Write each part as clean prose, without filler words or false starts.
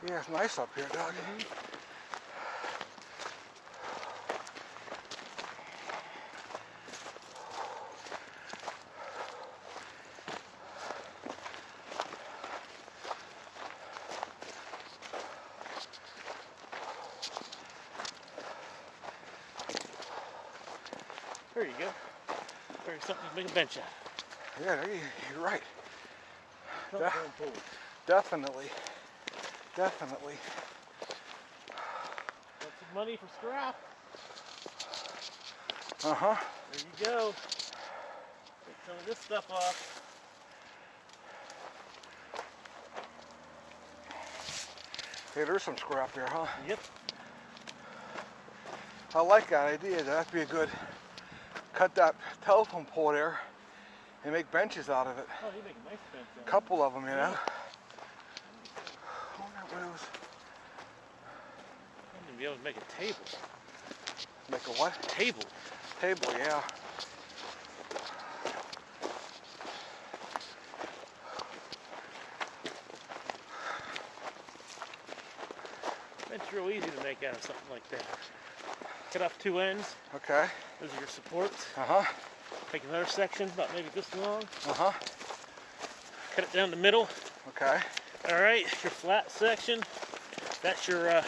Yeah, it's nice up here, Doug. There you go. There's something to make a bench out. Yeah, you're right. Definitely. Definitely. Want some money for scrap? Uh-huh. There you go. Take some of this stuff off. Hey, there's some scrap there, huh? Yep. I like that idea. That'd be a good, cut that telephone pole there and make benches out of it. Oh, you make a nice bench out of it. A couple of them, you know. I wonder what it was. I'm gonna be able to make a table. Make a what? Table. Table, yeah. Bench real easy to make out of something like that. Cut off two ends. Okay. Those are your supports. Uh-huh. Take another section, about maybe this long. Uh-huh. Cut it down the middle. Okay. All right, your flat section, that's your, where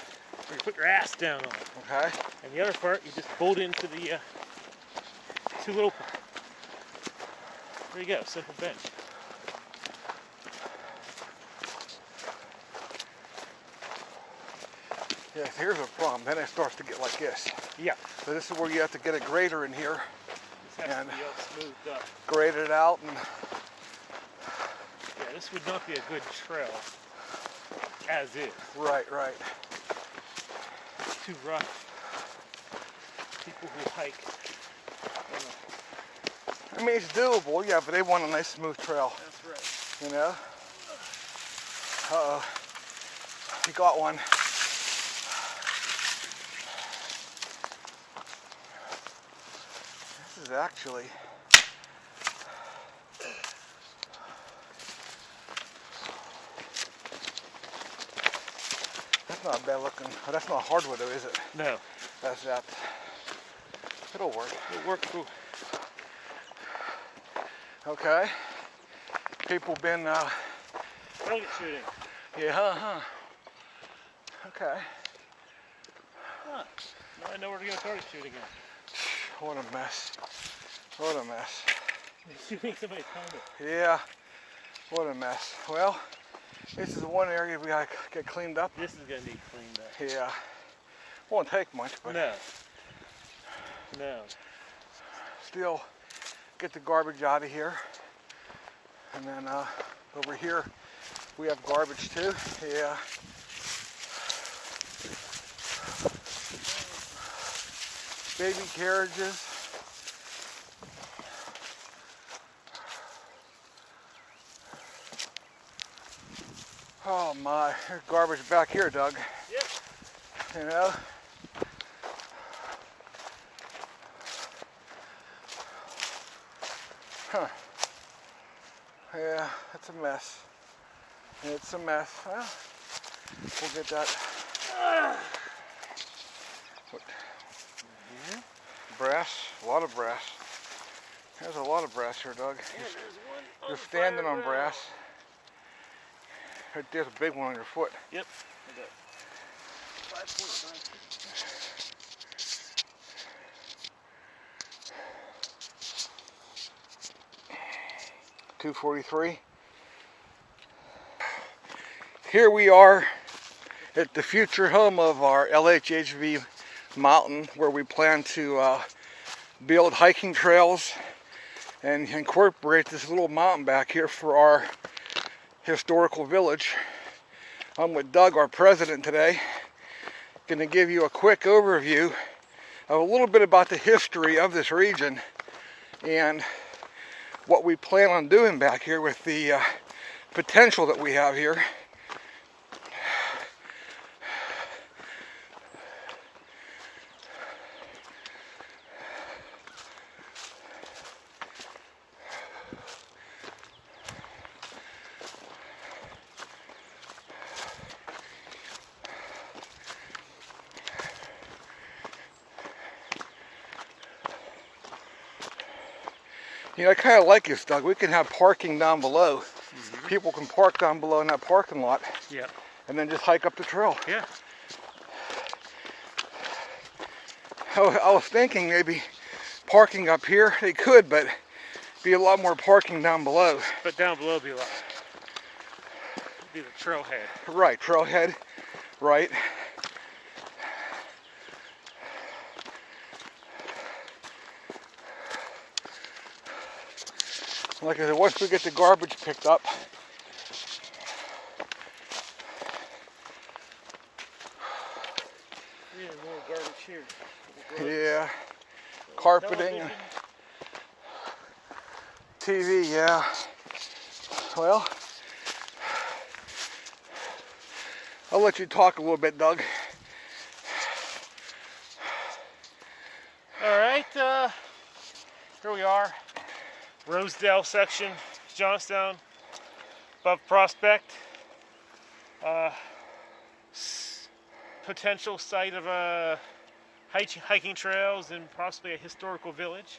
you put your ass down on. Okay. And the other part, you just bolt into the two little, there you go, simple bench. Yeah, here's a problem. Then it starts to get like this. Yeah. So this is where you have to get a grater in here. This has And to be all smoothed up. grade it out and Yeah, this would not be a good trail as is. right. It's too rough. People who hike. I mean, it's doable, yeah, but they want a nice smooth trail, That's right. you know? Uh-oh. You got one. This is actually that's not bad looking. Oh, that's not hardwood though, is it? No. That's that. It'll work. It'll work through. Okay. People been Target shooting. yeah, huh. Okay. Huh. Now I know where to go target shooting at. What a mess. What a mess. Shooting somebody's helmet. Yeah. What a mess. Well, this is one area we gotta get cleaned up. This is gonna need cleaned up. Yeah. Won't take much, but No. No. still get the garbage out of here. And then over here we have garbage too. Yeah. Baby carriages. Oh my, there's garbage back here, Doug. Yep. You know? Huh. Yeah, it's a mess. It's a mess. Well, we'll get that. What? Brass, a lot of brass. There's a lot of brass here, Doug. Yeah, there's one You're the standing on fire brass. There's a big one on your foot. Yep. I got 5.5. 243. Here we are at the future home of our LHHV mountain, where we plan to build hiking trails and incorporate this little mountain back here for our historical village. I'm with Doug, our president, today. Going to give you a quick overview of a little bit about the history of this region and what we plan on doing back here with the potential that we have here. You know, I kind of like this, Doug. We can have parking down below. People can park down below in that parking lot. Yeah. And then just hike up the trail. Yeah. I was thinking maybe parking up here, they could, but be a lot more parking down below. But down below would be the trailhead. Right, trailhead, right. Like I said, once we get the garbage picked up, Yeah, more garbage here. yeah, carpeting, TV, yeah. Well, I'll let you talk a little bit, Doug. All right, here we are. Rosedale section, Johnstown, above Prospect. Potential site of hiking trails and possibly a historical village,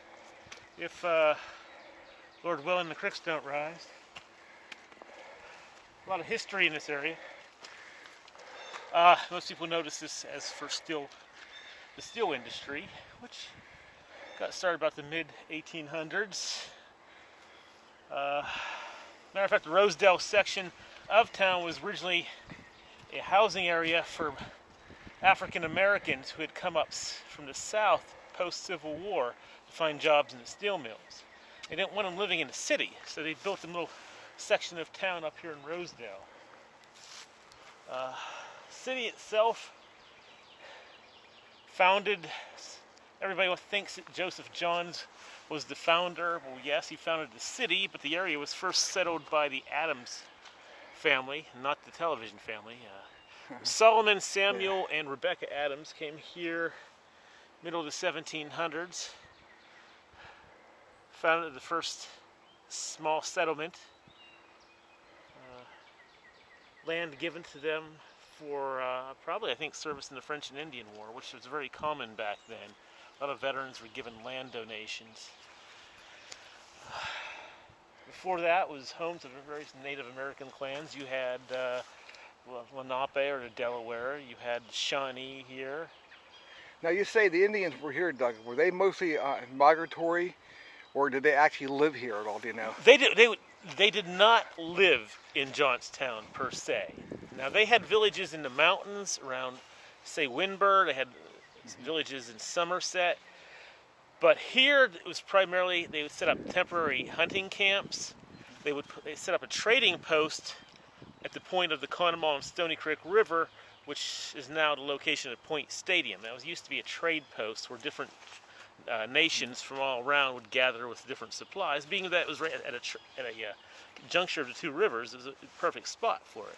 if Lord willing the creeks don't rise. A lot of history in this area. Most people notice this as for the steel industry, which got started about the mid-1800s. Matter of fact, the Rosedale section of town was originally a housing area for African Americans who had come up from the South post-Civil War to find jobs in the steel mills. They didn't want them living in the city, so they built a little section of town up here in Rosedale. City itself, founded, everybody thinks that Joseph Johns was the founder. Well, yes, he founded the city, but the area was first settled by the Adams family, not the television family. Solomon, Samuel, and Rebecca Adams came here middle of the 1700s. Founded the first small settlement. Land given to them for probably, I think, service in the French and Indian War, which was very common back then. A lot of veterans were given land donations. Before that was home to various Native American clans. You had Lenape or the Delaware. You had Shawnee here. Now you say the Indians were here, Doug. Were they mostly migratory, or did they actually live here at all? Do you know? They did not live in Johnstown per se. Now they had villages in the mountains around, say, Wynberg. They had villages in Somerset. But here it was primarily, they would set up temporary hunting camps. They set up a trading post at the point of the Conemaugh and Stony Creek River, which is now the location of Point Stadium. That was used to be a trade post where different nations from all around would gather with different supplies. Being that it was right at a juncture of the two rivers, it was a perfect spot for it.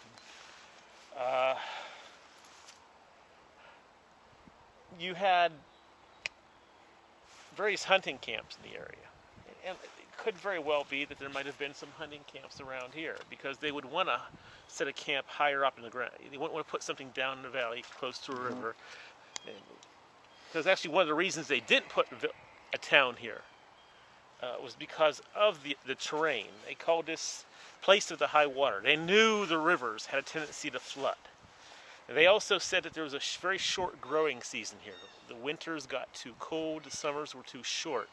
You had various hunting camps in the area. And it could very well be that there might have been some hunting camps around here, because they would want to set a camp higher up in the ground. They wouldn't want to put something down in the valley close to a river. Because actually one of the reasons they didn't put a town here was because of the terrain. They called this place of the high water. They knew the rivers had a tendency to flood. They also said that there was a very short growing season here. The winters got too cold, the summers were too short.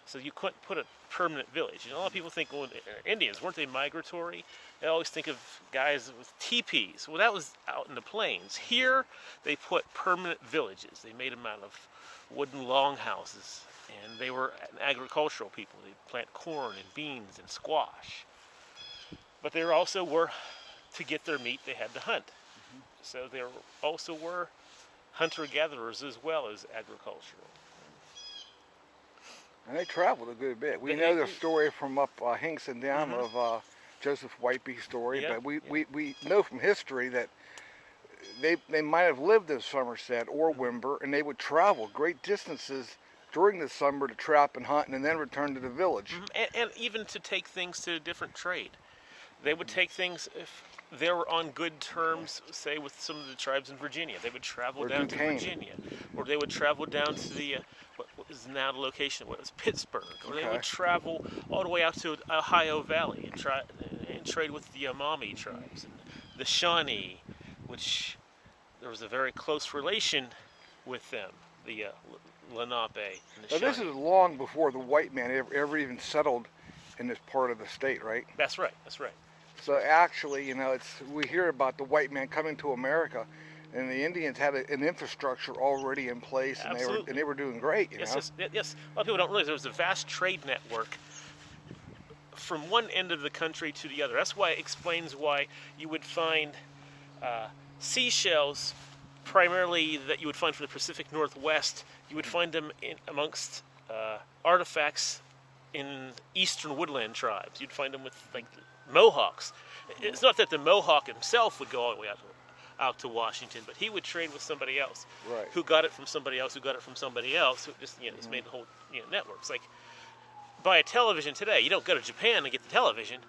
So you couldn't put a permanent village. A lot of people think, well, Indians, weren't they migratory? They always think of guys with teepees. Well, that was out in the plains. Here, they put permanent villages. They made them out of wooden longhouses. And they were an agricultural people. They plant corn and beans and squash. But they also were, to get their meat, they had to hunt. So there also were hunter-gatherers as well as agricultural. And they traveled a good bit. We know the story from up Hinkson Down of Joseph Whiteby's story, but we know from history that they might have lived in Somerset or Wynberg, and they would travel great distances during the summer to trap and hunt, and then return to the village. And even to take things to a different trade. They would take things, if they were on good terms, say, with some of the tribes in Virginia. They would travel down to Virginia. Or they would travel down to the, is now the location of what is Pittsburgh. Or they Okay. would travel all the way out to Ohio Valley and trade with the Amami tribes and the Shawnee, which there was a very close relation with them, the Lenape and the Now, this Shawnee. is long before the white man ever even settled in this part of the state, right? That's right. That's right. So actually, we hear about the white man coming to America, and the Indians had an infrastructure already in place, and Absolutely. they were doing great. Yes. A lot of people don't realize there was a vast trade network from one end of the country to the other. That's why it explains why you would find seashells, primarily that you would find from the Pacific Northwest. You would find them amongst artifacts in eastern woodland tribes. You'd find them with like Mohawks. It's not that the Mohawk himself would go all the way out to Washington, but he would trade with somebody else, Right. who got it from somebody else, who got it from somebody else. Who just just made the whole network. It's like buy a television today. You don't go to Japan and get the television.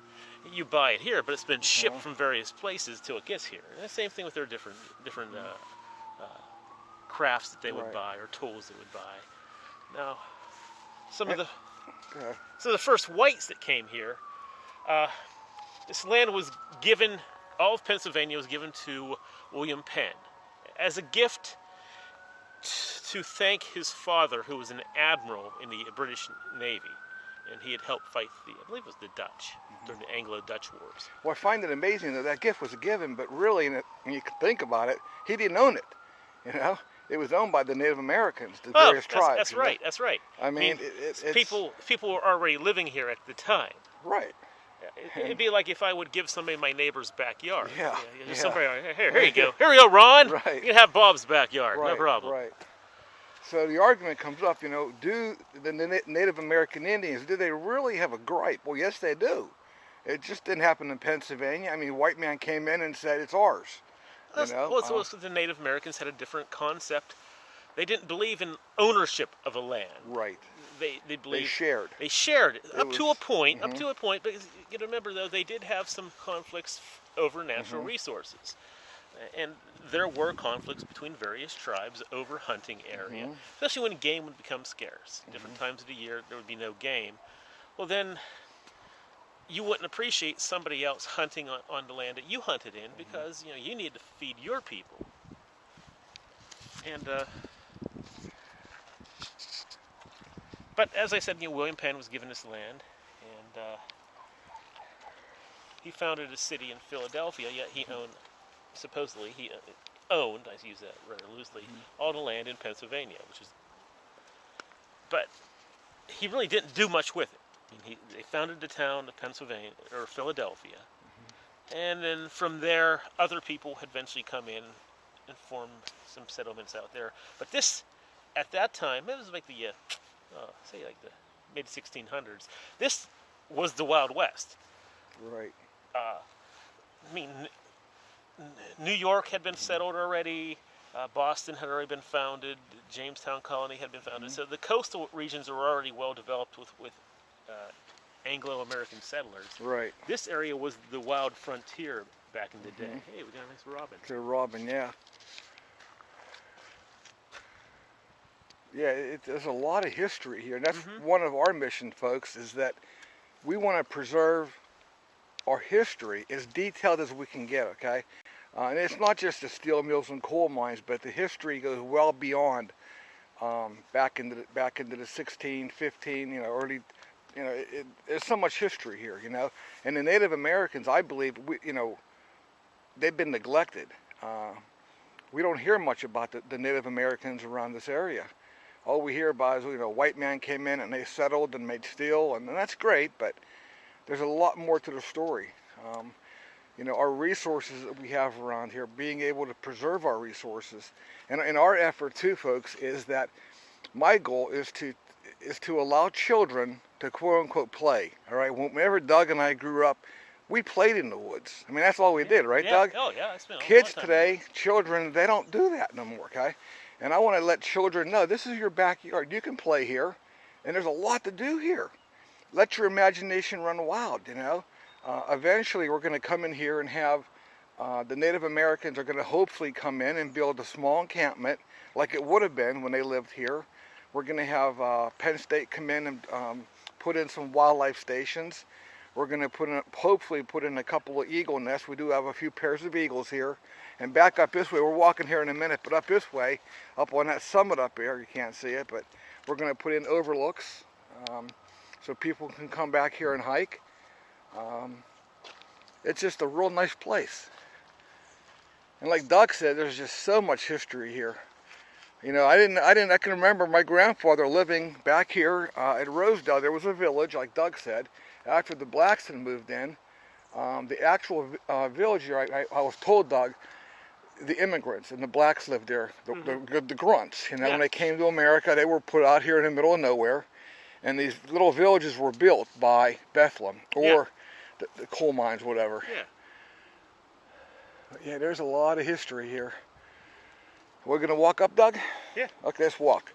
You buy it here, but it's been shipped from various places till it gets here. And the same thing with their different crafts that they would Right. buy or tools they would buy. Now, some of the Okay. so the first whites that came here, this land was given, all of Pennsylvania was given to William Penn as a gift to thank his father, who was an admiral in the British Navy, and he had helped fight I believe it was the Dutch during the Anglo-Dutch Wars. Well, I find it amazing that gift was given, but really, when you think about it, he didn't own it. It was owned by the Native Americans, the various tribes. That's right. That's right. I mean, it's people were already living here at the time. right. It'd be like if I would give somebody my neighbor's backyard. Yeah, Just yeah. somebody, here you go. Here we go, Ron. Right. You can have Bob's backyard. Right, No problem. Right. So the argument comes up, do the Native American Indians, do they really have a gripe? Well, yes, they do. It just didn't happen in Pennsylvania. I mean, white man came in and said, it's ours. Well, the Native Americans had a different concept. They didn't believe in ownership of a land. Right. They believed They shared. They shared It up was- to a point. Up to a point, but you got to remember though, they did have some conflicts over natural resources, and there were conflicts between various tribes over hunting area, especially when game would become scarce. Different times of the year, there would be no game. Well, then you wouldn't appreciate somebody else hunting on the land that you hunted in because you need to feed your people. And but as I said, William Penn was given this land, and he founded a city in Philadelphia. Yet he supposedly owned, I use that rather loosely, all the land in Pennsylvania, but he really didn't do much with it. They founded the town of Pennsylvania or Philadelphia, and then from there, other people had eventually come in and formed some settlements out there. But this, at that time, it was like the the mid 1600s. This was the Wild West. Right. New York had been settled already. Boston had already been founded. Jamestown colony had been founded. So the coastal regions were already well developed with Anglo-American settlers. Right. This area was the wild frontier back in the day. Hey, we got a nice robin. To Robin, yeah. Yeah, there's a lot of history here. And that's one of our mission, folks, is that we want to preserve our history as detailed as we can get, okay? And it's not just the steel mills and coal mines, but the history goes well beyond back into the 16, 15, early, there's so much history here, And the Native Americans, I believe, they've been neglected. We don't hear much about the Native Americans around this area. All we hear about is, white man came in and they settled and made steel, and that's great, but there's a lot more to the story. Our resources that we have around here, being able to preserve our resources. And our effort too, folks, is that my goal is to allow children to quote unquote play. All right, whenever Doug and I grew up, we played in the woods. I mean, that's all we did, right, Doug? Oh yeah, I spent a Kids lot of time today, children, they don't do that no more, okay? And I want to let children know this is your backyard. You can play here, and there's a lot to do here. Let your imagination run wild, Eventually, we're going to come in here and have the Native Americans are going to hopefully come in and build a small encampment like it would have been when they lived here, We're going to have Penn State come in and put in some wildlife stations. We're going to hopefully put in a couple of eagle nests. We do have a few pairs of eagles here. And back up this way, we're walking here in a minute, but up this way, up on that summit up there, you can't see it, but we're going to put in overlooks so people can come back here and hike. It's just a real nice place. And like Doug said, there's just so much history here. You know, I can remember my grandfather living back here at Rosedale. There was a village, like Doug said, after the Blackston moved in. The actual village here, I was told, Doug, the immigrants and the blacks lived there, the grunts. You know, when they came to America, they were put out here in the middle of nowhere. And these little villages were built by Bethlehem or the coal mines, whatever. Yeah, there's a lot of history here. We're going to walk up, Doug? Yeah. Okay, let's walk.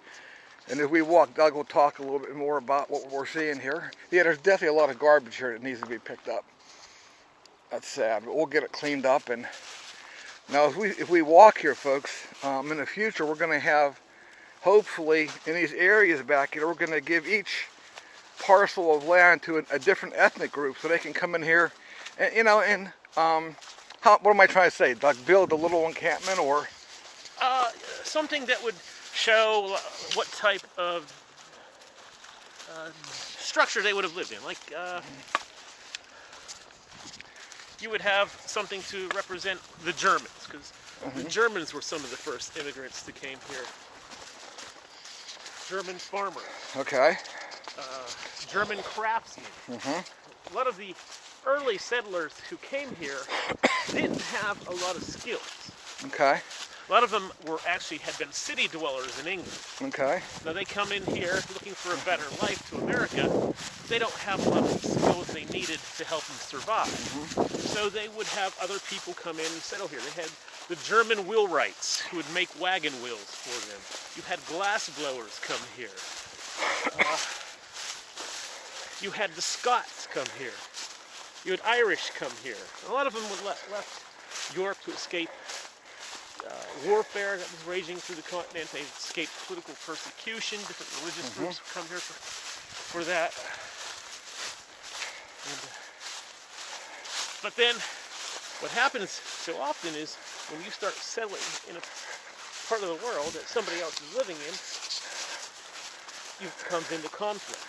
And as we walk, Doug will talk a little bit more about what we're seeing here. Yeah, there's definitely a lot of garbage here that needs to be picked up. That's sad, but we'll get it cleaned up. And now, if we walk here, folks, in the future, we're going to have, hopefully, in these areas back here, we're going to give each parcel of land to a different ethnic group so they can come in here and, you know, and what am I trying to say, Doug? Build a little encampment or? Something that would show what type of structure they would have lived in. Like, you would have something to represent the Germans, because the Germans were some of the first immigrants that came here. German farmers. Okay. German craftsmen. A lot of the early settlers who came here didn't have a lot of skills. Okay. A lot of them had been city dwellers in England. Okay. Now they come in here looking for a better life to America. They don't have a lot of the skills they needed to help them survive. So they would have other people come in and settle here. They had the German wheelwrights who would make wagon wheels for them. You had glass blowers come here. You had the Scots come here. You had Irish come here. A lot of them left Europe to escape warfare that was raging through the continent. They escaped political persecution. Different religious groups would come here for that. But then, what happens so often is when you start settling in a part of the world that somebody else is living in, you come into conflict.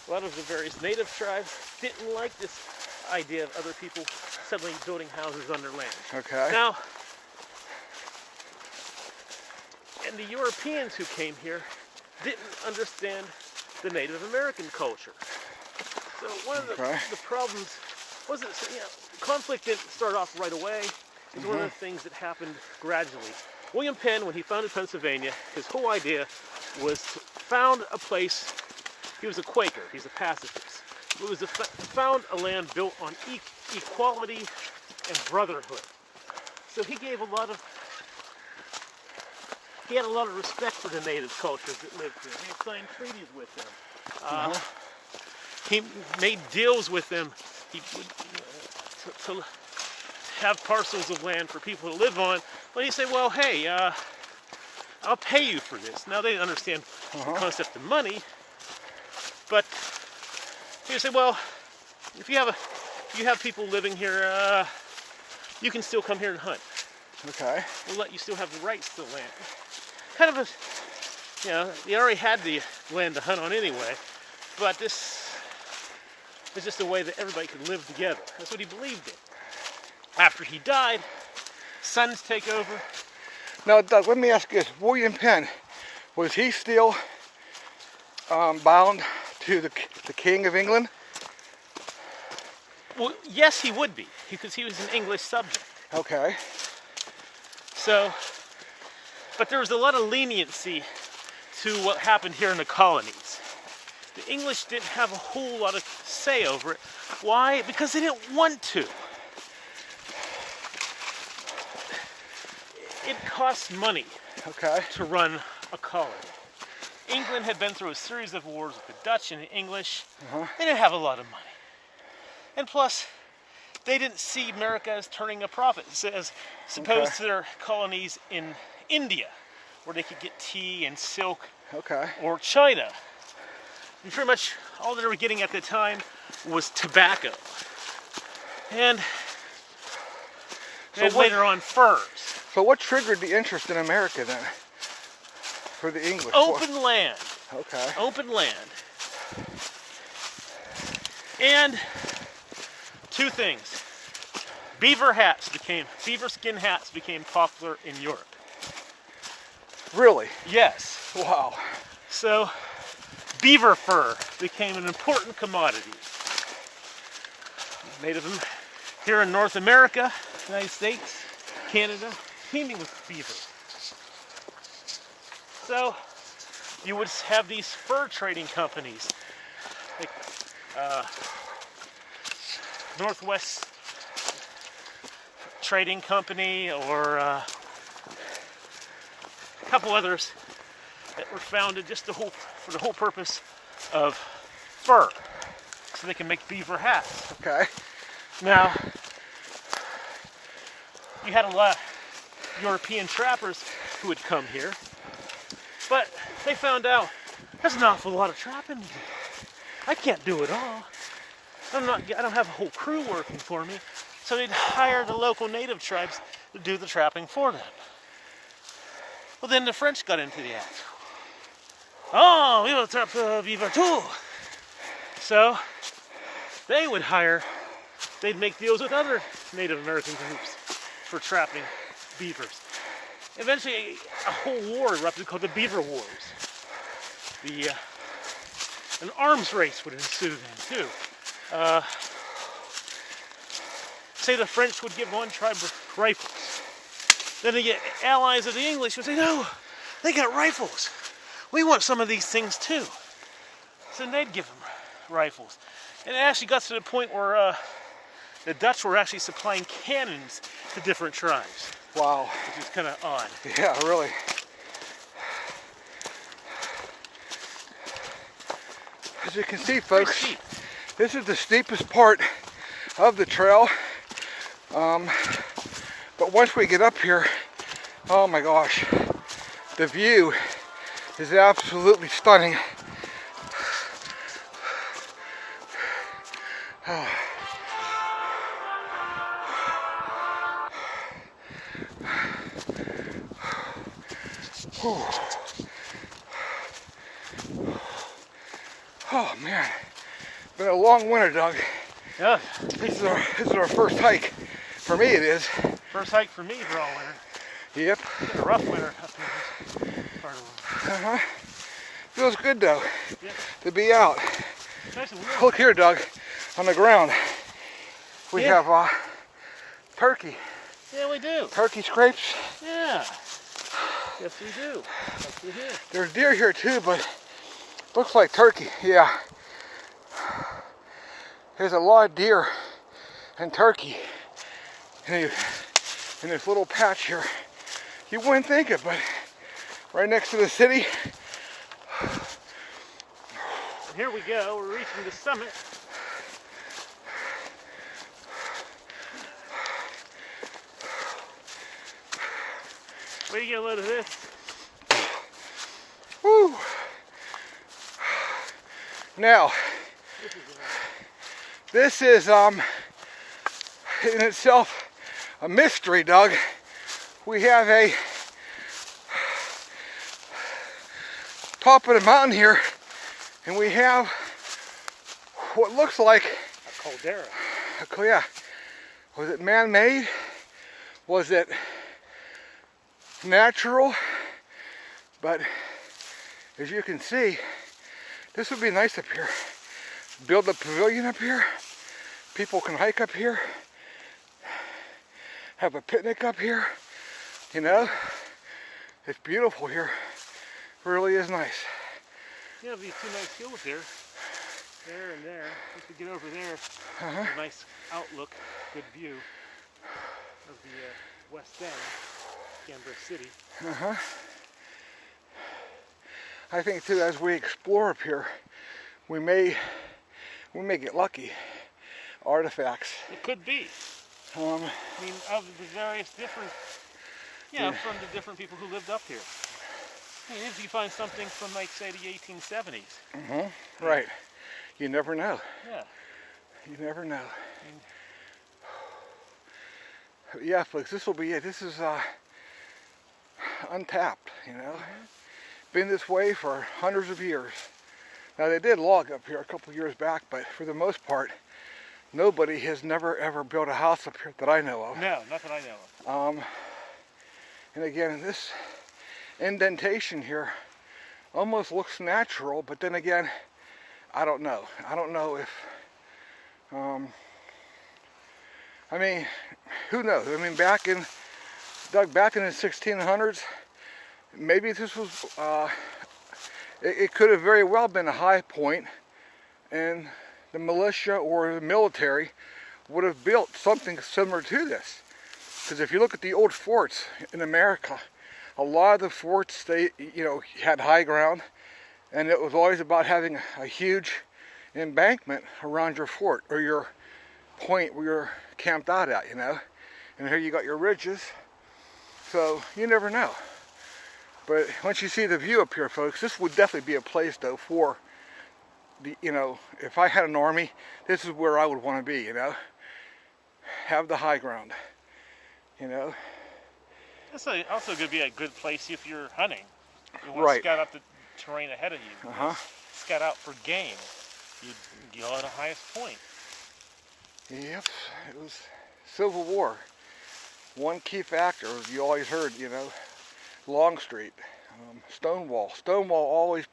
A lot of the various native tribes didn't like this idea of other people settling, building houses on their land. Okay. Now, and the Europeans who came here didn't understand the Native American culture. So one of the problems wasn't, conflict didn't start off right away. It was one of the things that happened gradually. William Penn, when he founded Pennsylvania, his whole idea was to found a place. He was a Quaker. He's a pacifist. It was found a land built on equality and brotherhood. So he gave he had a lot of respect for the native cultures that lived here. He signed treaties with them. He made deals with them to have parcels of land for people to live on. But he said, well, hey, I'll pay you for this. Now they didn't understand the concept of money, but he said, well, if you have people living here, you can still come here and hunt. Okay. We'll let you still have the rights to the land. Kind of they already had the land to hunt on anyway, but this is just a way that everybody could live together. That's what he believed in. After he died, sons take over. Now, Doug, let me ask you this. William Penn, was he still bound to the King of England? Well, yes, he would be, because he was an English subject. Okay. So, but there was a lot of leniency to what happened here in the colonies. The English didn't have a whole lot of say over it. Why? Because they didn't want to. It costs money to run a colony. England had been through a series of wars with the Dutch and the English. They didn't have a lot of money. And plus, they didn't see America as turning a profit, as opposed to their colonies in India, where they could get tea and silk Okay. or China. And pretty much all they were getting at the time was tobacco. And then later on furs. So what triggered the interest in America then? For the English? Open land. Okay. Open land. And two things. Beaver skin hats became popular in Europe. Really? Yes. Wow. So beaver fur became an important commodity. Made of them here in North America, United States, Canada, teeming with beaver. So you would have these fur trading companies, like Northwest Trading Company, or a couple others that were founded just for the whole purpose of fur, so they can make beaver hats. Okay. Now, you had a lot of European trappers who would come here, but they found out there's an awful lot of trapping to do. I can't do it all. I don't have a whole crew working for me, so they'd hire the local native tribes to do the trapping for them. Well, then the French got into the act. Oh, we will trap the beaver too. So they'd make deals with other Native American groups for trapping beavers. Eventually, a whole war erupted called the Beaver Wars. An arms race would ensue then too. Say the French would give one tribe rifles. Then the allies of the English would say, no, they got rifles. We want some of these things too. So they'd give them rifles. And it actually got to the point where the Dutch were actually supplying cannons to different tribes. Wow. Which is kind of odd. Yeah, really. As you can see, folks, this is the steepest part of the trail. But once we get up here, oh my gosh, the view is absolutely stunning. Oh man, been a long winter, Doug. Yeah. This is our first hike. For me, it is. First hike for me for all winter. Yep. It's been a rough winter up here this part of the world. Feels good though, Yeah. to be out. It's nice and warm. Look here, Doug, on the ground. We have turkey. Yeah, we do. Turkey scrapes. Yeah. Yes, we do. Yes, we do. There's deer here too, but looks like turkey. Yeah. There's a lot of deer and turkey in this little patch here. You wouldn't think it, but right next to the city. Here we go. We're reaching the summit. Wait to get a load of this. Woo! Now, this is in itself a mystery, Doug. We have a top of the mountain here, and we have what looks like A caldera. yeah. Was it man-made? Was it natural? But as you can see, this would be nice up here. Build a pavilion up here. People can hike up here. Have a picnic up here. You know, it's beautiful here. It really is nice. You have these two nice hills here. There and there. If you get over there, a nice outlook, good view of the west end, Canberra City. I think too, as we explore up here, we may get lucky. Artifacts. It could be. I mean, of the various different, from the different people who lived up here. And if you find something from, like, say, the 1870s. Right. You never know. Yeah. You never know. And Yeah, folks, this will be it. This is untapped, you know. Been this way for hundreds of years. Now, they did log up here a couple years back, but for the most part, nobody has never ever built a house up here that I know of. no, not that I know of. And again, this indentation here almost looks natural, but then again, I don't know. I don't know if, I mean, who knows? I mean, back in the 1600s, maybe this was, it could have very well been a high point, and the militia or the military would have built something similar to this. Because if you look at the old forts in America, a lot of the forts, they, you know, had high ground, and it was always about having a huge embankment around your fort or your point where you're camped out at, you know. And here you got your ridges, so you never know. But once you see the view up here, folks, this would definitely be a place, though, for the, you know, if I had an army, this is where I would want to be, you know. Have the high ground, you know. It's also going to be a good place if you're hunting. You want Right. to scout out the terrain ahead of you. Scout out for game. You go on the highest point. Yep, it was Civil War. One key factor, you always heard, you know, Longstreet, Stonewall. Stonewall always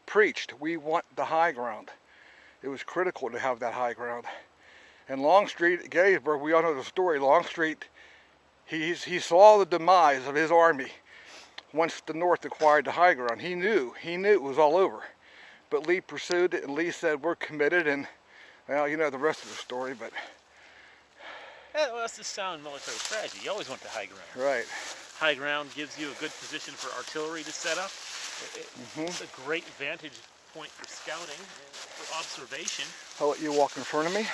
preached, we want the high ground. It was critical to have that high ground. And Longstreet, Gettysburg, we all know the story. Longstreet, he saw the demise of his army once the North acquired the high ground. He knew it was all over. But Lee pursued it, and Lee said, we're committed, and, well, you know the rest of the story, but... Yeah, well, that's the sound military strategy. You always want the high ground. Right. High ground gives you a good position for artillery to set up. It's a great vantage point for scouting and for observation. I'll let you walk in front of me.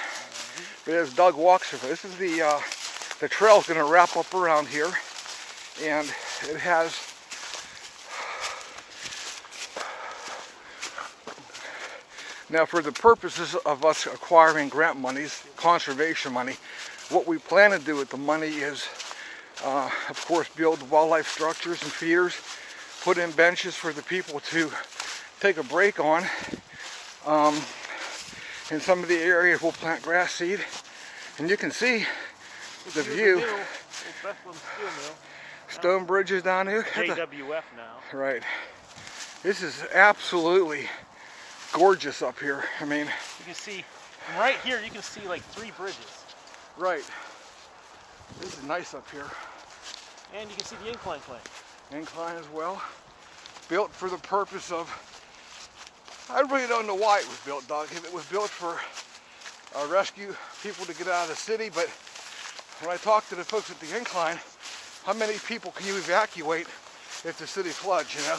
But as Doug walks through, this is the trail's going to wrap up around here, and it has now, for the purposes of us acquiring grant monies, conservation money, what we plan to do with the money is, of course, build wildlife structures and feeders, put in benches for the people to take a break on. In some of the areas we'll plant grass seed, and you can see the view. Stone bridges down here. JWF now. Right. This is absolutely gorgeous up here. I mean, you can see from right here. You can see like 3 bridges. Right. This is nice up here. And you can see the incline plane. Incline as well. Built for the purpose of, I really don't know why it was built, Doug. If it was built for rescue people to get out of the city, but when I talked to the folks at the incline, how many people can you evacuate if the city floods, you know?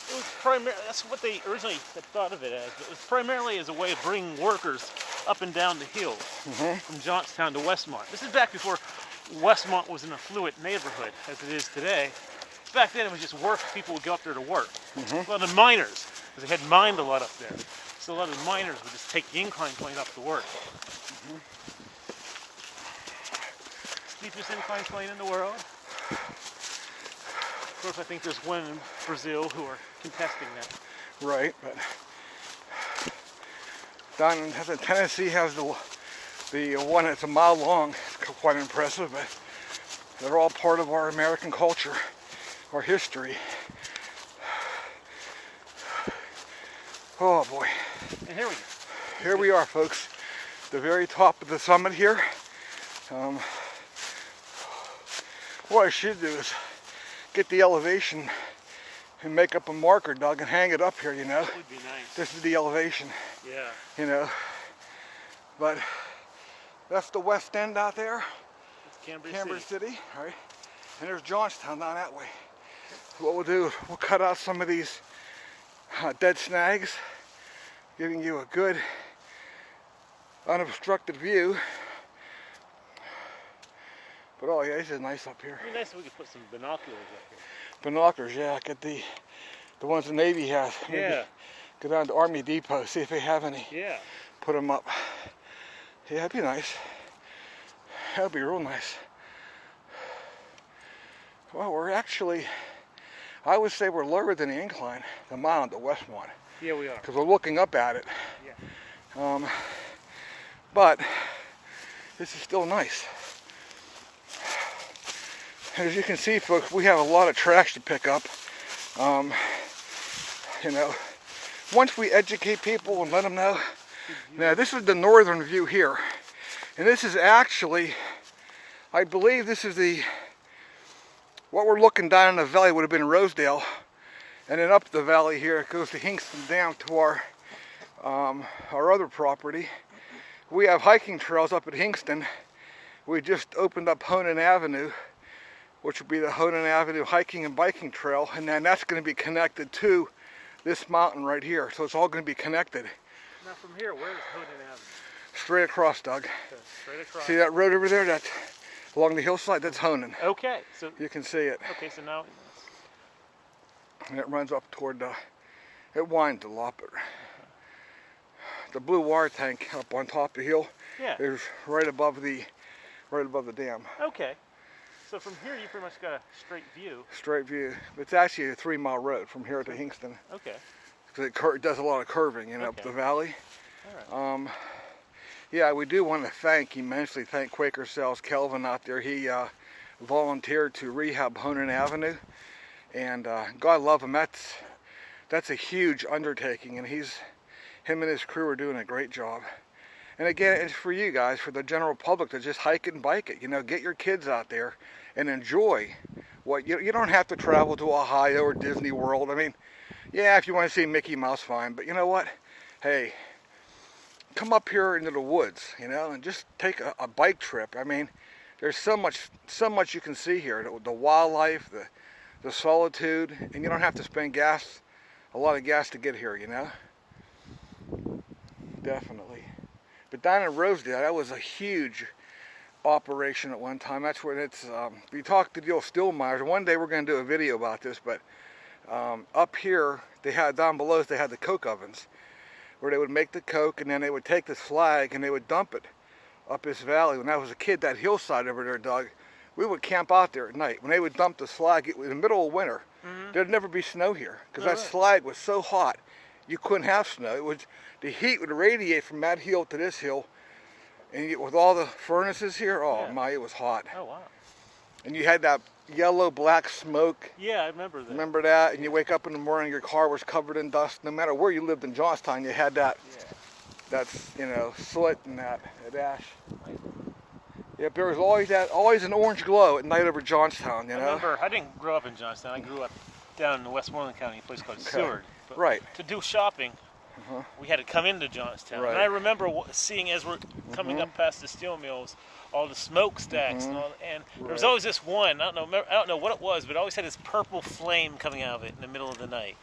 It was primarily, that's what they originally had thought of it as. It was primarily as a way of bringing workers up and down the hills from Johnstown to Westmont. This is back before Westmont was an affluent neighborhood as it is today. Back then it was just work, people would go up there to work. A lot of miners, because they had mined a lot up there. So a lot of the miners would just take the incline plane up to work. Steepest incline plane in the world. Of course, I think there's one in Brazil who are contesting that. Right, but down in Tennessee has the one that's a mile long. It's quite impressive, but they're all part of our American culture, our history. Oh boy. And here we go. Here we are, folks. The very top of the summit here. What I should do is get the elevation and make up a marker, Doug, and hang it up here, you know. That would be nice. This is the elevation. Yeah. You know. But that's the west end out there. It's Cambridge City, right? And there's Johnstown down that way. What we'll do is we'll cut out some of these dead snags, giving you a good unobstructed view. But oh yeah, this is nice up here. It'd be nice if we could put some binoculars up here. Binoculars, yeah. Get the ones the Navy has. Maybe Yeah. go down to Army Depot, see if they have any. Yeah. Put them up. Yeah, that'd be nice. That'd be real nice. Well, we're actually, I would say we're lower than the incline, the mound, the west one. Yeah, we are. Because we're looking up at it. Yeah. But this is still nice. As you can see, folks, we have a lot of trash to pick up. You know, once we educate people and let them know. Now, this is the northern view here. And this is actually, I believe this is what we're looking down in the valley would have been Rosedale. And then up the valley here, it goes to Hingston down to our other property. We have hiking trails up at Hingston. We just opened up Honan Avenue, which will be the Honan Avenue hiking and biking trail, and then that's going to be connected to this mountain right here. So it's all going to be connected. Now from here, where's Honan Avenue? Straight across, Doug. Okay, straight across. See that road over there? That's along the hillside. That's Honan. Okay, so You can see it. okay, so now And it runs up toward it winds a lot, but the blue water tank up on top of the hill yeah. is right above the dam. Okay, so from here you pretty much got a straight view. Straight view. It's actually a 3-mile road from here to Hingston. Okay. Because it does a lot of curving, you know, up Okay. the valley. All right. Yeah, we do want to immensely thank Quaker Cells Kelvin out there. He volunteered to rehab Honan Avenue, and God love him. That's a huge undertaking, and him and his crew are doing a great job. And again, it's for you guys, for the general public, to just hike it and bike it. You know, get your kids out there and enjoy what you don't have to travel to Ohio or Disney World. I mean, yeah, if you want to see Mickey Mouse, fine. But you know what? Hey, come up here into the woods, you know, and just take a bike trip. I mean, there's so much you can see here. The wildlife, the solitude, and you don't have to spend a lot of gas to get here, you know. Definitely. But down in Rosedale, that was a huge operation at one time. That's where it's, we talked to the old Stillmeyers. One day we're going to do a video about this, but up here, down below they had the coke ovens, where they would make the coke, and then they would take this slag and they would dump it up this valley. When I was a kid, that hillside over there, Doug, we would camp out there at night. When they would dump the slag, it was in the middle of winter. Mm-hmm. There'd never be snow here, because that slag was so hot, you couldn't have snow. The heat would radiate from that hill to this hill, and with all the furnaces here, oh my, it was hot. Oh wow. And you had that yellow black smoke. Yeah, I remember that. Remember that? And you wake up in the morning, your car was covered in dust. No matter where you lived in Johnstown, you had that. Yeah. That's, you know, soot and that ash. Yep, there was always an orange glow at night over Johnstown, you know. I remember, I didn't grow up in Johnstown. I grew up down in Westmoreland County, a place called Seward. But Right. To do shopping, we had to come into Johnstown. Right. And I remember seeing, as we're coming up past the steel mills, all the smokestacks and all. And there was always this one. I don't know what it was, but it always had this purple flame coming out of it in the middle of the night.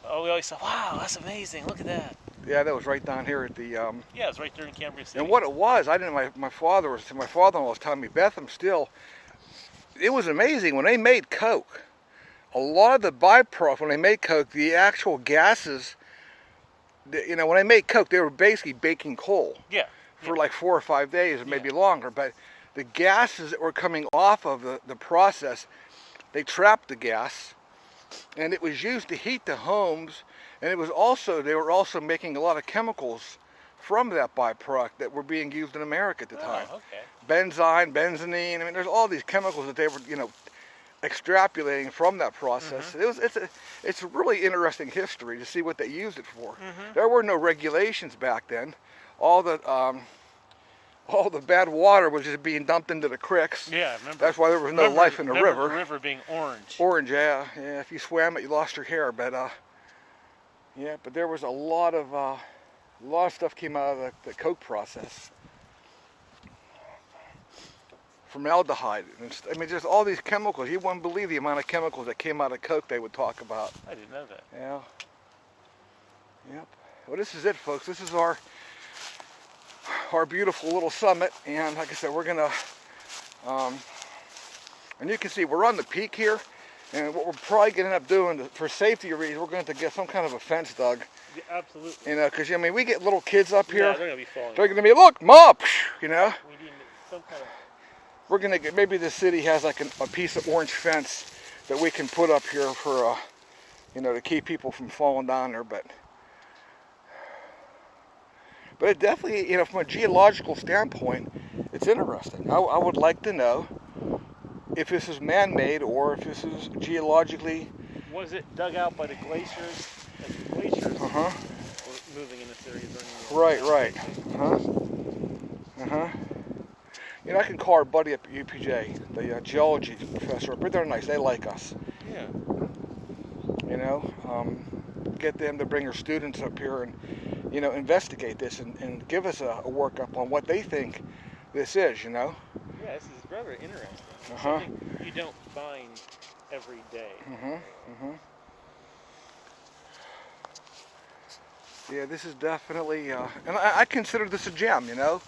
Oh, we always thought, wow, that's amazing. Look at that. Yeah, that was right down here at the. Yeah, it was right there in Cambria City. And what it was, I didn't. My father-in-law was telling me, Bethlehem Steel. It was amazing when they made coke. A lot of the byproduct when they made coke, the actual gases. You know, when they made coke, they were basically baking coal. Yeah. For like 4 or 5 days, or maybe longer. But the gases that were coming off of the process, they trapped the gas, and it was used to heat the homes. And it was they were also making a lot of chemicals from that byproduct that were being used in America at the time. Oh, okay. Benzene, benzene. I mean, there's all these chemicals that they were, you know, extrapolating from that process. It's a really interesting history to see what they used it for. There were no regulations back then. All the bad water was just being dumped into the creeks. Yeah, I remember. That's why there was no life in the river. The river being orange. Orange, yeah. If you swam it, you lost your hair. But yeah, but there was a lot of stuff came out of the coke process. Formaldehyde. I mean, just all these chemicals. You wouldn't believe the amount of chemicals that came out of coke they would talk about. I didn't know that. Yeah. Yep. Well, this is it, folks. This is our beautiful little summit, and like I said, we're gonna and you can see we're on the peak here, And what we're probably going to end up doing, for safety reasons, we're going to get some kind of a fence dug. Yeah, absolutely. You know, because, I mean, we get little kids up here. Yeah, they're going to be falling. They're going to be, look, mop, you know. We need some kind of... We're going to get, maybe the city has like a piece of orange fence that we can put up here for, you know, to keep people from falling down there. But it definitely, you know, from a geological standpoint, it's interesting. I would like to know if this is man-made or if this is geologically... Was it dug out by the glaciers? And the glaciers were moving in this area during the... Right. You know, I can call our buddy up at UPJ, the geology professor, but they're nice. They like us. Yeah. You know, get them to bring their students up here and, you know, investigate this and give us a workup on what they think this is, you know. Yeah, this is rather interesting. Something you don't find every day. Yeah, this is definitely, and I consider this a gem, you know.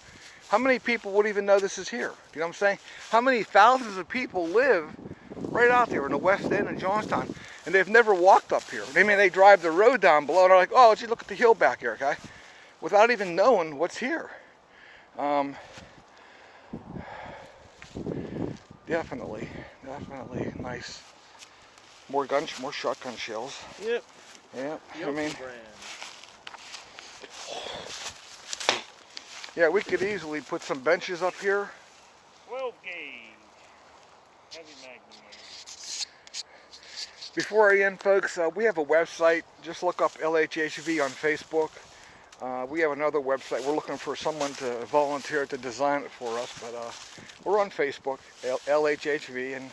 How many people would even know this is here? You know what I'm saying? How many thousands of people live right out there in the West End of Johnstown, and they've never walked up here. I mean, they drive the road down below, and they're like, oh, gee, look at the hill back here, okay? Without even knowing what's here. Definitely nice. More shotgun shells. Yep. Yeah, Yep. I mean, Brand. yeah, we could easily put some benches up here. 12 gauge. Heavy magnum. Before I end, folks, we have a website. Just look up LHHV on Facebook. We have another website. We're looking for someone to volunteer to design it for us, but we're on Facebook, LHHV, and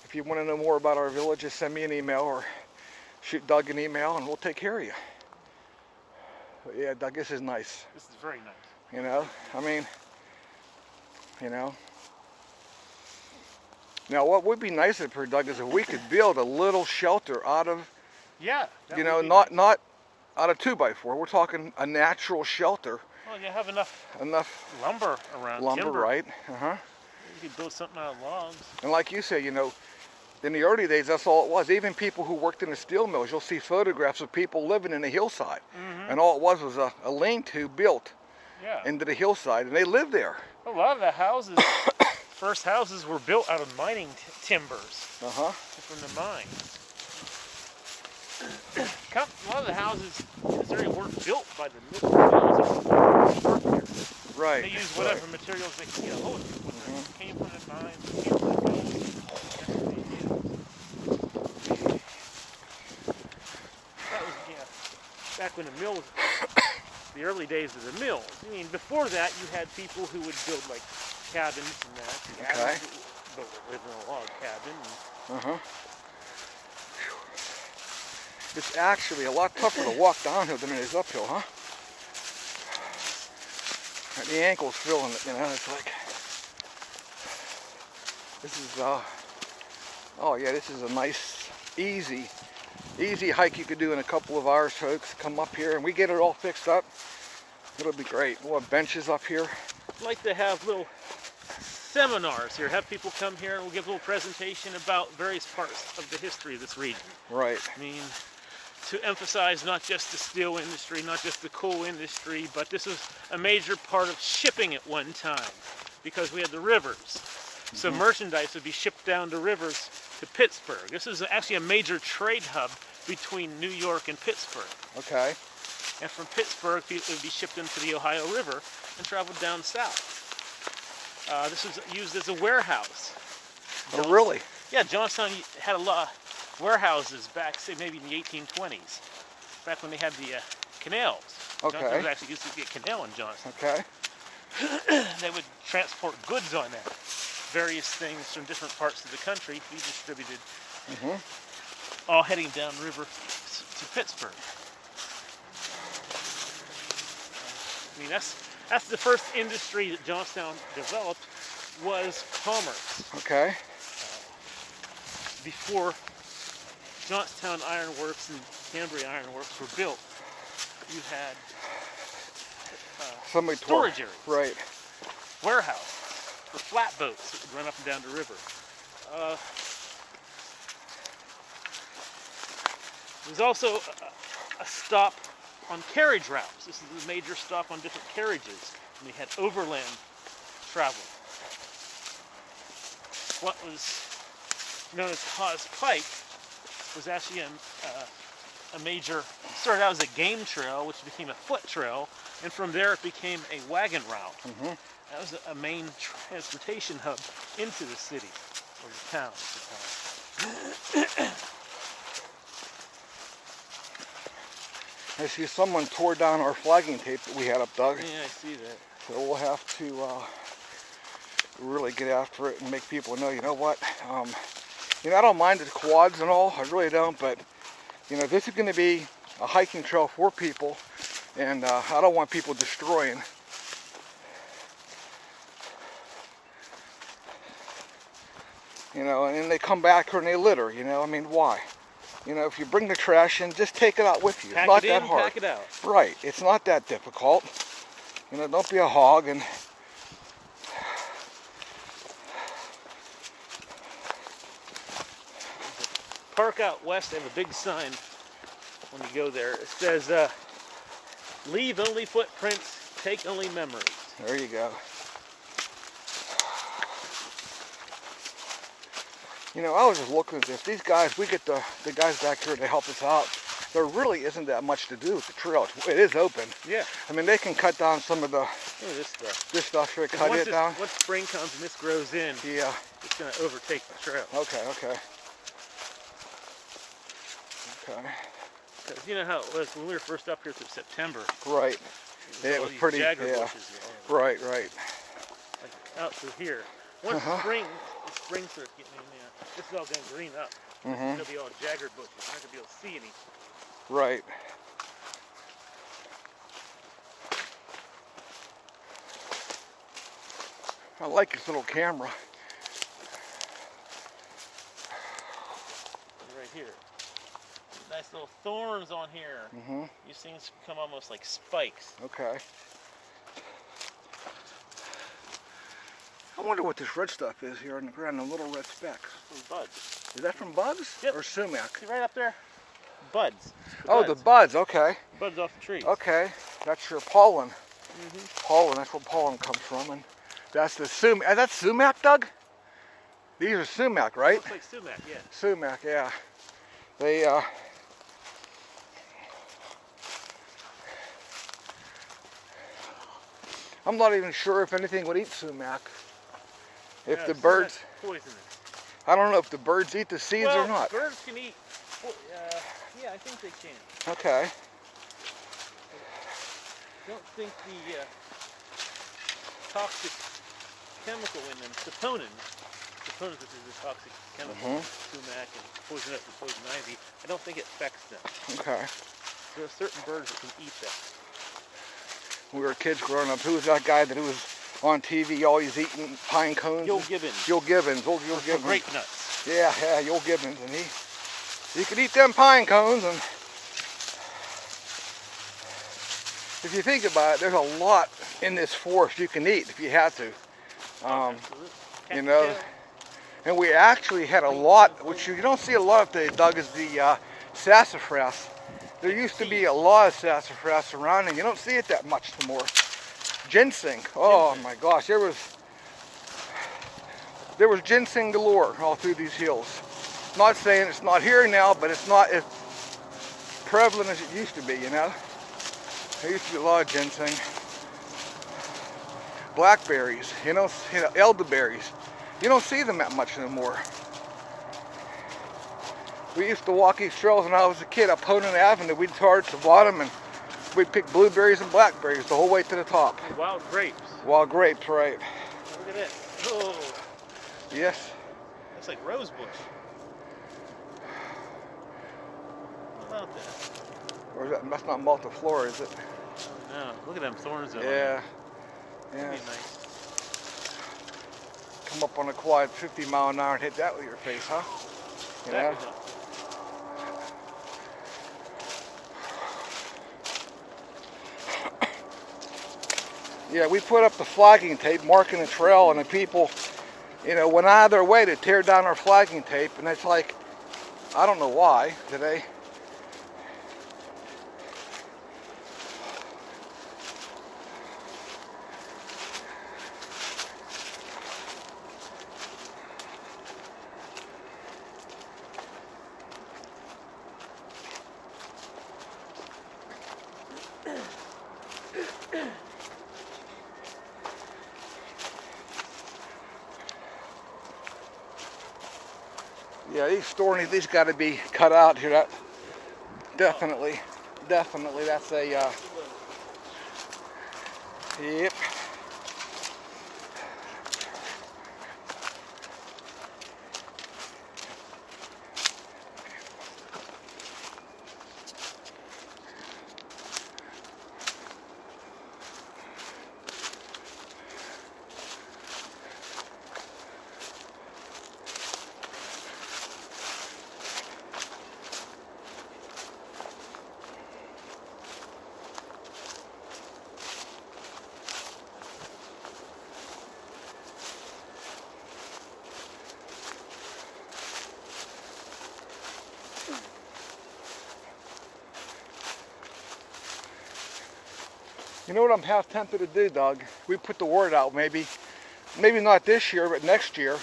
if you want to know more about our village, just send me an email or shoot Doug an email, and we'll take care of you. But yeah, Doug, this is nice. This is very nice. You know, I mean, you know. Now, what would be nice up here, Doug, is if we could build a little shelter out of, Yeah. you know, not out of 2x4. We're talking a natural shelter. Well, you have enough lumber around. Lumber, timber. right? You could build something out of logs. And like you say, you know, in the early days, that's all it was. Even people who worked in the steel mills, you'll see photographs of people living in the hillside. And all it was a lean-to built into the hillside, and they lived there. A lot of the houses, first houses were built out of mining timbers from the mine. A lot of the houses in this area weren't built by the mills. Right. They used whatever materials they could get a hold of. Came from the mines, came from the mills. That was, back when the mills, the early days of the mills. I mean, before that, you had people who would build like cabins and that. Okay. But living in a log cabin. It's actually a lot tougher to walk downhill than it is uphill, huh? And the ankle's feeling it, you know, it's like, this is, oh yeah, this is a nice, easy hike you could do in a couple of hours, folks. Come up here and we get it all fixed up. It'll be great. We'll have benches up here. I'd like to have little seminars here. Have people come here and we'll give a little presentation about various parts of the history of this region. Right. I mean, to emphasize not just the steel industry, not just the coal industry, but this is a major part of shipping at one time because we had the rivers. So merchandise would be shipped down the rivers to Pittsburgh. This is actually a major trade hub between New York and Pittsburgh. Okay. And from Pittsburgh, it would be shipped into the Ohio River and traveled down south. This was used as a warehouse. Oh, really? Yeah, Johnstown had a lot of warehouses back, say, maybe in the 1820s, back when they had the canals. Okay. Johnstown actually used to be a canal in Johnstown. Okay. They would transport goods on that. Various things from different parts of the country be distributed, all heading downriver to Pittsburgh. I mean, that's the first industry that Johnstown developed was commerce. Okay. Before Johnstown Iron Works and Cambria Iron Works were built, you had storage areas. Right. Warehouse for flatboats that would run up and down the river. There's also a stop on carriage routes. This is a major stop on different carriages. And we had overland travel. What was known as Hawes Pike was actually a major, started out as a game trail, which became a foot trail, and from there it became a wagon route. Mm-hmm. That was a main transportation hub into the city, or the town at the time. I see someone tore down our flagging tape that we had up, Doug. Yeah, I see that. So we'll have to really get after it and make people know, you know what, you know, I don't mind the quads and all, I really don't, but, you know, this is going to be a hiking trail for people, and I don't want people destroying. You know, and then they come back here and they litter, you know, I mean, why? You know, if you bring the trash in, just take it out with you. It's not that hard. Pack it out. Right, it's not that difficult. You know, don't be a hog. And park out west, they have a big sign when you go there. It says, leave only footprints, take only memories. there you go. You know, I was just looking at this. These guys, we get the guys back here to help us out. There really isn't that much to do with the trail. It is open. Yeah. I mean, they can cut down some of the Look at this stuff. this stuff here, cut it down. Once spring comes and this grows in, Yeah. it's going to overtake the trail. Okay. Okay. Okay. 'Cause you know how it was when we were first up here through September. Right. It all was these pretty. jagger Yeah. bushes all over. Right. Right. Like out through here. Once Uh-huh. the spring starts getting in there, this is all going to green up. It's Mm-hmm. going to be all jagger bushes. You're not going to be able to see any. Right. I like this little camera. Right here. Nice little thorns on here. Mm-hmm. These things become almost like spikes. Okay. I wonder what this red stuff is here on the ground, the little red specks. From buds. Is that from bugs? Yep. Or sumac? See right up there? Buds. Oh, the buds, okay. buds off the trees. Okay, that's your pollen. Mm-hmm. Pollen, that's where pollen comes from. And that's the sumac. That's sumac, Doug? These are sumac, right? Looks like sumac, yeah. Sumac, yeah. They, I'm not even sure if anything would eat sumac. If Yeah, the sumac's birds, poisonous. I don't know if the birds eat the seeds Well, or not. birds can eat. Yeah, I think they can. Okay. I don't think the toxic chemical in them, saponin, which is a toxic chemical, sumac and poison oak and poison ivy, I don't think it affects them. Okay. There are certain birds that can eat that. When we were kids growing up, who was that guy that was on TV always eating pine cones? Gil Gibbons. Gil Gibbons. Oh, Gil For Gibbons. grape nuts. Yeah, Gil Gibbons, and he could eat them pine cones. And if you think about it, there's a lot in this forest you can eat if you had to. Absolutely. You know, and we actually had a lot, which you don't see a lot of today, Doug, is the sassafras. There used to be a lot of sassafras around, and you don't see it that much anymore. Ginseng. Oh my gosh, there was ginseng galore all through these hills. Not saying it's not here now, but it's not as prevalent as it used to be, you know. There used to be a lot of ginseng. Blackberries, you know, elderberries. You don't see them that much anymore. We used to walk these trails when I was a kid up Honan Avenue. We'd start at the bottom and we'd pick blueberries and blackberries the whole way to the top. And wild grapes. Wild grapes, right. Look at that. Oh, Yes. that's like rose bush. What about that? Or is that, that's not multiflora, is it? No, look at them thorns on Yeah. it. Yeah. That'd be nice. Come up on a quad 50 mile an hour and hit that with your face, huh? You That know? would help. Yeah, we put up the flagging tape marking the trail, and the people, you know, went out of their way to tear down our flagging tape, and it's like, I don't know why. Do they Yeah, these storing, these got to be cut out here. That definitely, that's a, yep. You know what I'm half tempted to do, Doug? We put the word out maybe not this year, but next year,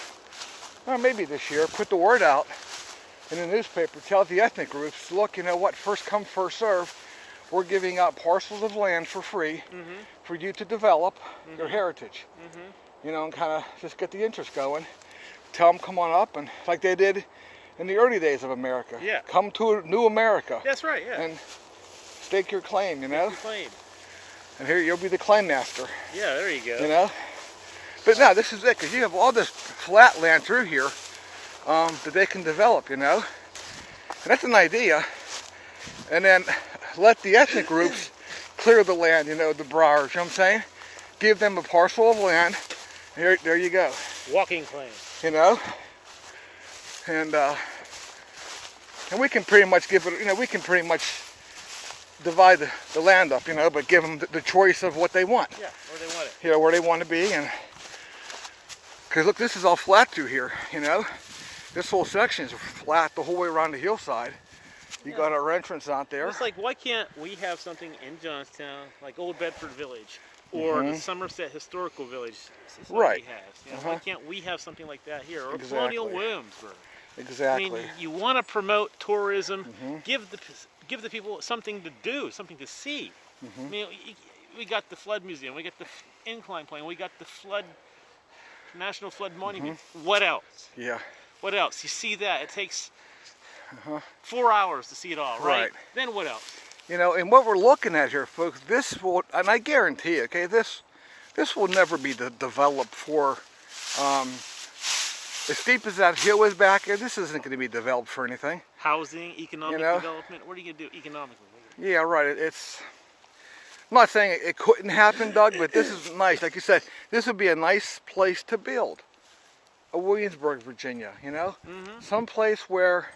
or maybe this year, put the word out in the newspaper, tell the ethnic groups, look, you know what, first come, first serve. We're giving out parcels of land for free for you to develop your heritage. You know, and kind of just get the interest going. Tell them, come on up, and like they did in the early days of America. Yeah. Come to a new America. That's right, yeah. And stake your claim, you know? Stake your claim. And here you'll be the claim master. Yeah, there you go. You know? But no, this is it, because you have all this flat land through here that they can develop, you know? And that's an idea. And then let the ethnic groups clear the land, you know, the briars, you know what I'm saying? Give them a parcel of land. There you go. Walking claim. You know? And we can pretty much give it, you know, we can pretty much divide the land up, you know, but give them the choice of what they want. Yeah, where they want it. You know, where they want to be. And because look, this is all flat through here, you know. This whole section is flat the whole way around the hillside. You got our entrance out there. It's like, why can't we have something in Johnstown, like Old Bedford Village, or the Somerset Historical Village? Right. Has. You know, why can't we have something like that here, or Exactly. Colonial Williamsburg? Exactly. I mean, you want to promote tourism, give the people something to do, something to see. I mean, we got the Flood Museum, we got the incline plane, we got the National Flood Monument. What else? Yeah. What else? You see that? It takes 4 hours to see it all, right? Then what else? You know, and what we're looking at here, folks, this will, and I guarantee you, okay, this will never be developed for, as steep as that hill is back here, this isn't going to be developed for anything. Housing, economic development. What are you going to do economically? Yeah, right. I'm not saying it couldn't happen, Doug, but this is nice. Like you said, this would be a nice place to build. A Williamsburg, Virginia, you know? Some place where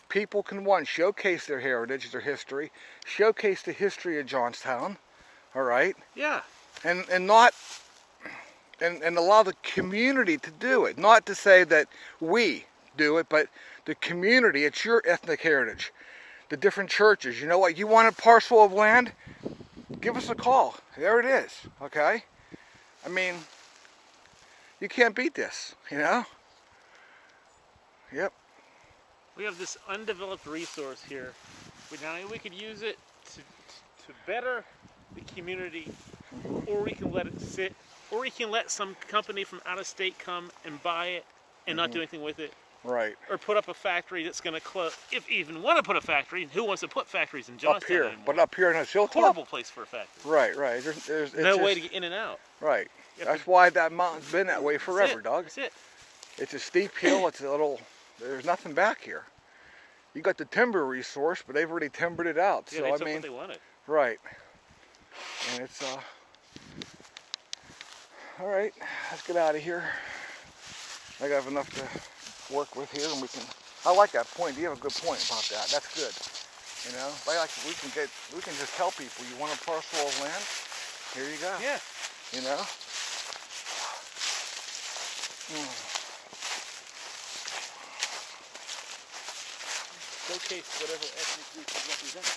people can, one, showcase their heritage, their history, showcase the history of Johnstown, all right? Yeah. And allow the community to do it. Not to say that we do it, but the community, it's your ethnic heritage. The different churches, you know what, you want a parcel of land? Give us a call. There it is, okay? I mean, you can't beat this, you know? Yep. We have this undeveloped resource here. Now we could use it to better the community, or we can let it sit, or we can let some company from out of state come and buy it and not do anything with it. Right. Or put up a factory that's going to close. If you even want to put a factory, who wants to put factories in Johnstown Up here, anymore? but up here in a hilltop? Horrible place for a factory. Right, right. There's No way to get in and out. Right. That's why that mountain's been that way forever, Doug. That's it. It's a steep hill. It's a little. There's nothing back here. You got the timber resource, but they've already timbered it out. Yeah, so they I took mean, what they wanted. right. And it's all right. Let's get out of here. I have enough to work with here, and we can. I like that point. You have a good point about that. That's good. You know, we can just tell people, you want a parcel of land? Here you go. Yeah. You know. Showcase whatever ethnic group you represent.